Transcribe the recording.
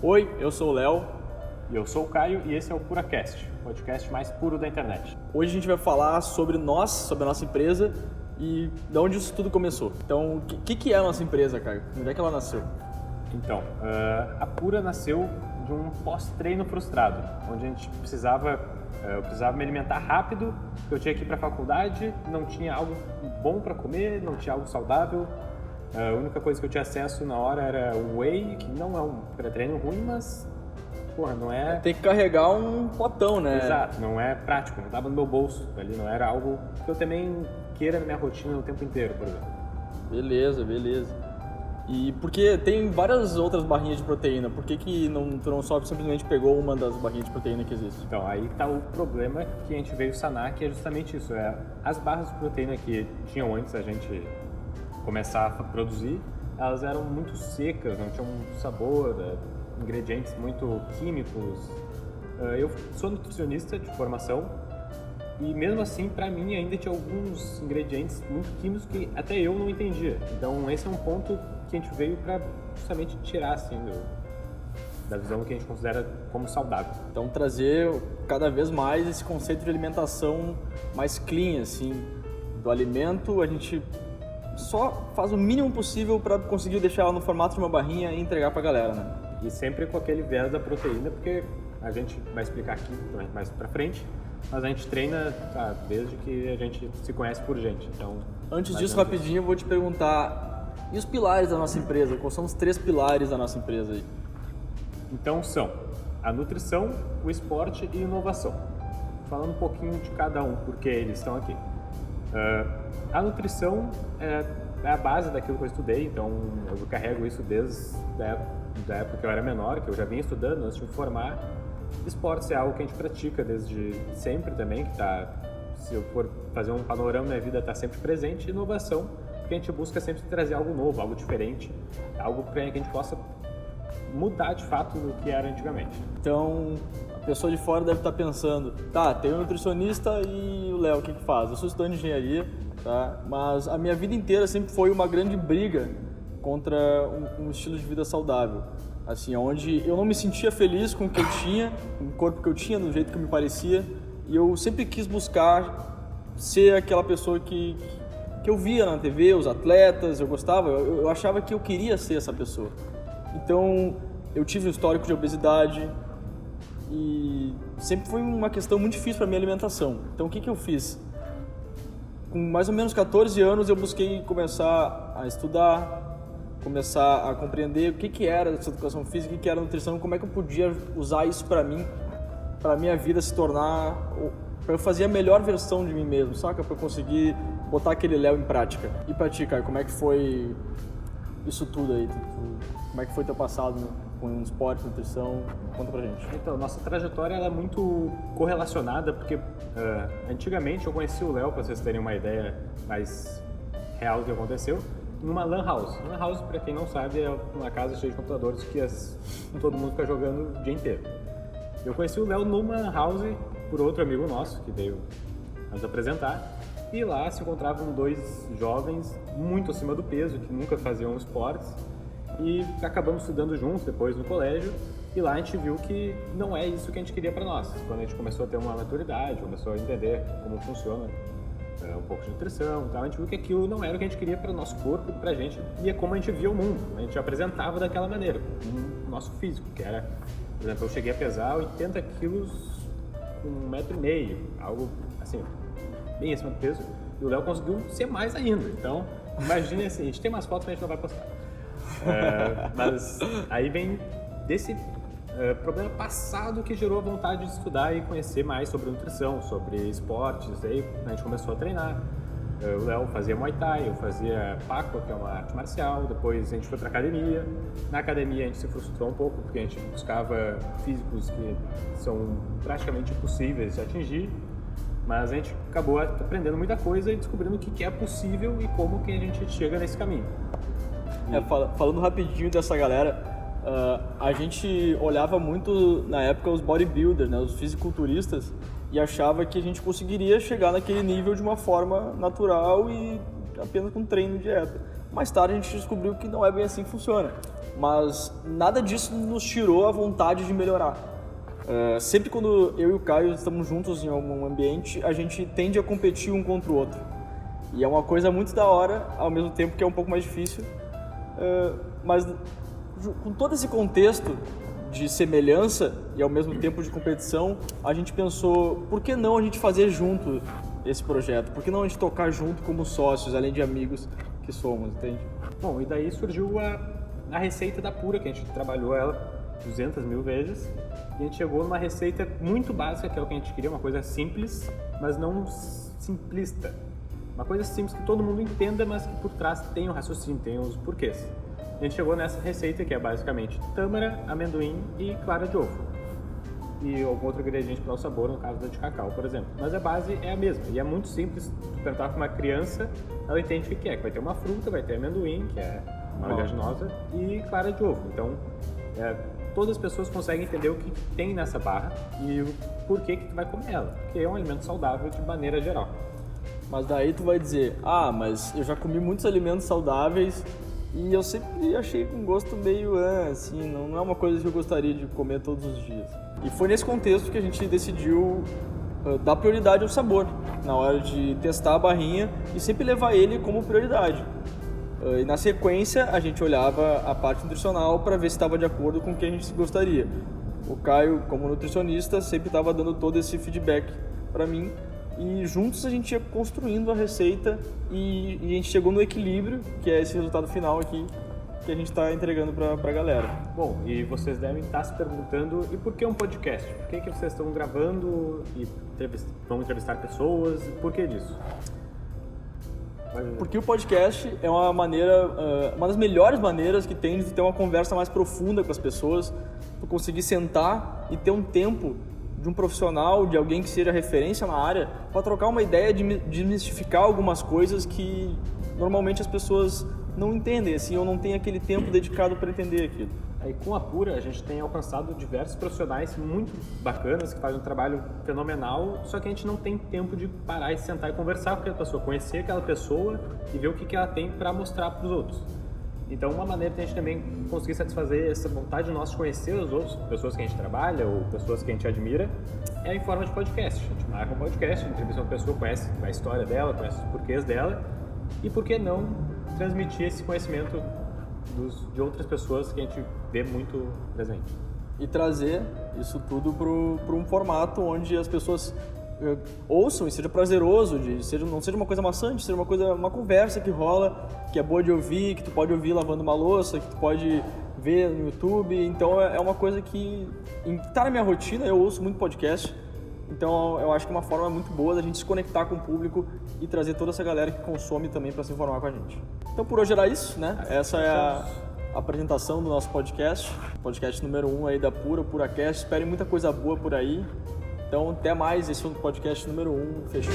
Oi, eu sou o Léo. E eu sou o Caio e esse é o PuraCast, o podcast mais puro da internet. Hoje a gente vai falar sobre nós, sobre a nossa empresa e de onde isso tudo começou. Então, o que é a nossa empresa, Caio? Onde é que ela nasceu? Então, a Pura nasceu de um pós-treino frustrado, onde a gente eu precisava me alimentar rápido, porque eu tinha que ir para a faculdade, não tinha algo bom para comer, não tinha algo saudável. A única coisa que eu tinha acesso na hora era o whey, que não é um pré-treino ruim, mas não é... Tem que carregar um potão, né? Exato, não é prático, não estava no meu bolso ali, não era algo que eu também queira na minha rotina o tempo inteiro, por exemplo. Beleza. E porque tem várias outras barrinhas de proteína, por que tu não só simplesmente pegou uma das barrinhas de proteína que existe? Então, aí está o problema que a gente veio sanar, que é justamente isso, as barras de proteína que tinham antes a gente começar a produzir, elas eram muito secas, não tinham sabor, ingredientes muito químicos. Eu sou nutricionista de formação e mesmo assim, para mim, ainda tinha alguns ingredientes muito químicos que até eu não entendia. Então, esse é um ponto que a gente veio para justamente tirar assim, da visão que a gente considera como saudável. Então, trazer cada vez mais esse conceito de alimentação mais clean, assim, do alimento, a gente só faz o mínimo possível para conseguir deixar ela no formato de uma barrinha e entregar para a galera, né? E sempre com aquele viés da proteína, porque a gente vai explicar aqui mais pra frente, mas a gente treina desde que a gente se conhece por gente. Então, antes disso, rapidinho, eu vou te perguntar, e os pilares da nossa empresa? Quais são os 3 pilares da nossa empresa aí? Então são a nutrição, o esporte e inovação. Falando um pouquinho de cada um, porque eles estão aqui. A nutrição é a base daquilo que eu estudei, então eu carrego isso desde da época que eu era menor, que eu já vinha estudando antes de me formar. Esportes é algo que a gente pratica desde sempre também, que se eu for fazer um panorama na minha vida, está sempre presente. Inovação, porque a gente busca sempre trazer algo novo, algo diferente, algo para que a gente possa mudar de fato do que era antigamente. Então, a pessoa de fora deve estar pensando, tem um nutricionista e o Léo, o que faz? Eu sou estudante de engenharia, mas a minha vida inteira sempre foi uma grande briga contra um estilo de vida saudável, assim, onde eu não me sentia feliz com o que eu tinha, com o corpo que eu tinha, do jeito que me parecia, e eu sempre quis buscar ser aquela pessoa que eu via na TV, os atletas, eu gostava, eu achava que eu queria ser essa pessoa. Então, eu tive um histórico de obesidade e sempre foi uma questão muito difícil para minha alimentação. Então, o que eu fiz? Com mais ou menos 14 anos, eu busquei começar a estudar, começar a compreender o que era essa educação física, o que era nutrição, como é que eu podia usar isso para mim, para minha vida se tornar, para eu fazer a melhor versão de mim mesmo, saca? Para eu conseguir botar aquele Léo em prática. E pra ti, Caio, como é que foi isso tudo aí? Como é que foi teu passado com esporte, nutrição? Conta pra gente. Então, nossa trajetória ela é muito correlacionada, porque antigamente eu conheci o Léo, para vocês terem uma ideia mais real do que aconteceu, numa lan house. Lan house, para quem não sabe, é uma casa cheia de computadores que todo mundo fica jogando o dia inteiro. Eu conheci o Léo numa house por outro amigo nosso, que veio nos apresentar, e lá se encontravam 2 jovens muito acima do peso, que nunca faziam esportes, e acabamos estudando juntos depois no colégio, e lá a gente viu que não é isso que a gente queria para nós. Quando a gente começou a ter uma maturidade, começou a entender como funciona um pouco de nutrição e tal, a gente viu que aquilo não era o que a gente queria para o nosso corpo e para a gente, e é como a gente via o mundo. A gente apresentava daquela maneira, com o nosso físico, que era, por exemplo, eu cheguei a pesar 80 quilos com 1,5 m, algo assim, bem acima do peso, e o Léo conseguiu ser mais ainda. Então, imagine assim, a gente tem umas fotos que a gente não vai postar. Mas aí vem desse problema passado que gerou a vontade de estudar e conhecer mais sobre nutrição, sobre esportes. Aí a gente começou a treinar. O Léo fazia Muay Thai, eu fazia Paco, que é uma arte marcial. Depois a gente foi para academia. Na academia a gente se frustrou um pouco porque a gente buscava físicos que são praticamente impossíveis de atingir. Mas a gente acabou aprendendo muita coisa e descobrindo o que é possível e como que a gente chega nesse caminho. Falando rapidinho dessa galera, a gente olhava muito na época os bodybuilders, né, os fisiculturistas, e achava que a gente conseguiria chegar naquele nível de uma forma natural e apenas com treino e dieta. Mais tarde a gente descobriu que não é bem assim que funciona, mas nada disso nos tirou a vontade de melhorar. Sempre quando eu e o Caio estamos juntos em algum ambiente, a gente tende a competir um contra o outro. E é uma coisa muito da hora, ao mesmo tempo que é um pouco mais difícil. Mas com todo esse contexto de semelhança e ao mesmo tempo de competição, a gente pensou, por que não a gente fazer junto esse projeto? Por que não a gente tocar junto como sócios, além de amigos que somos, entende? Bom, e daí surgiu a receita da Pura, que a gente trabalhou ela 200 mil vezes, e a gente chegou numa receita muito básica, que é o que a gente queria, uma coisa simples, mas não simplista. Uma coisa simples que todo mundo entenda, mas que por trás tem um raciocínio, tem os porquês. A gente chegou nessa receita que é basicamente tâmara, amendoim e clara de ovo. E algum outro ingrediente para o sabor, no caso da de cacau, por exemplo. Mas a base é a mesma, e é muito simples. Tu perguntar para uma criança, ela entende o que é. Que vai ter uma fruta, vai ter amendoim, que é uma oleaginosa, e clara de ovo. Então, todas as pessoas conseguem entender o que tem nessa barra e o porquê que tu vai comer ela. Porque é um alimento saudável de maneira geral. Mas daí tu vai dizer, mas eu já comi muitos alimentos saudáveis e eu sempre achei com gosto meio, assim, não é uma coisa que eu gostaria de comer todos os dias. E foi nesse contexto que a gente decidiu dar prioridade ao sabor, na hora de testar a barrinha e sempre levar ele como prioridade. E na sequência a gente olhava a parte nutricional para ver se estava de acordo com o que a gente gostaria. O Caio, como nutricionista, sempre estava dando todo esse feedback para mim. E juntos a gente ia construindo a receita e a gente chegou no equilíbrio, que é esse resultado final aqui que a gente está entregando para a galera. Bom, e vocês devem estar se perguntando, e por que um podcast? Por que vocês estão gravando e vão entrevistar pessoas? Por que disso? Porque o podcast é uma das melhores maneiras que tem de ter uma conversa mais profunda com as pessoas, tu conseguir sentar e ter um tempo de um profissional, de alguém que seja referência na área, para trocar uma ideia, de desmistificar algumas coisas que normalmente as pessoas não entendem, assim, ou não tem aquele tempo dedicado para entender aquilo. Aí com a Pura a gente tem alcançado diversos profissionais muito bacanas que fazem um trabalho fenomenal, só que a gente não tem tempo de parar e sentar e conversar com aquela pessoa, conhecer aquela pessoa e ver o que ela tem para mostrar para os outros. Então uma maneira de a gente também conseguir satisfazer essa vontade nossa de conhecer os outros, pessoas que a gente trabalha ou pessoas que a gente admira, é em forma de podcast. A gente marca um podcast, entrevista uma pessoa, conhece a história dela, conhece os porquês dela e por que não transmitir esse conhecimento de outras pessoas que a gente vê muito presente. E trazer isso tudo para um formato onde as pessoas ouçam e seja prazeroso, não seja uma coisa maçante, seja uma conversa que rola, que é boa de ouvir, que tu pode ouvir lavando uma louça, que tu pode ver no YouTube. Então é uma coisa que está na minha rotina, eu ouço muito podcast. Então eu acho que é uma forma muito boa da gente se conectar com o público e trazer toda essa galera que consome também para se informar com a gente. Então por hoje era isso, né? Essa é a apresentação do nosso podcast número 1 aí da Pura, o PuraCast. Esperem muita coisa boa por aí. Então até mais, esse foi o podcast número 1, fechou.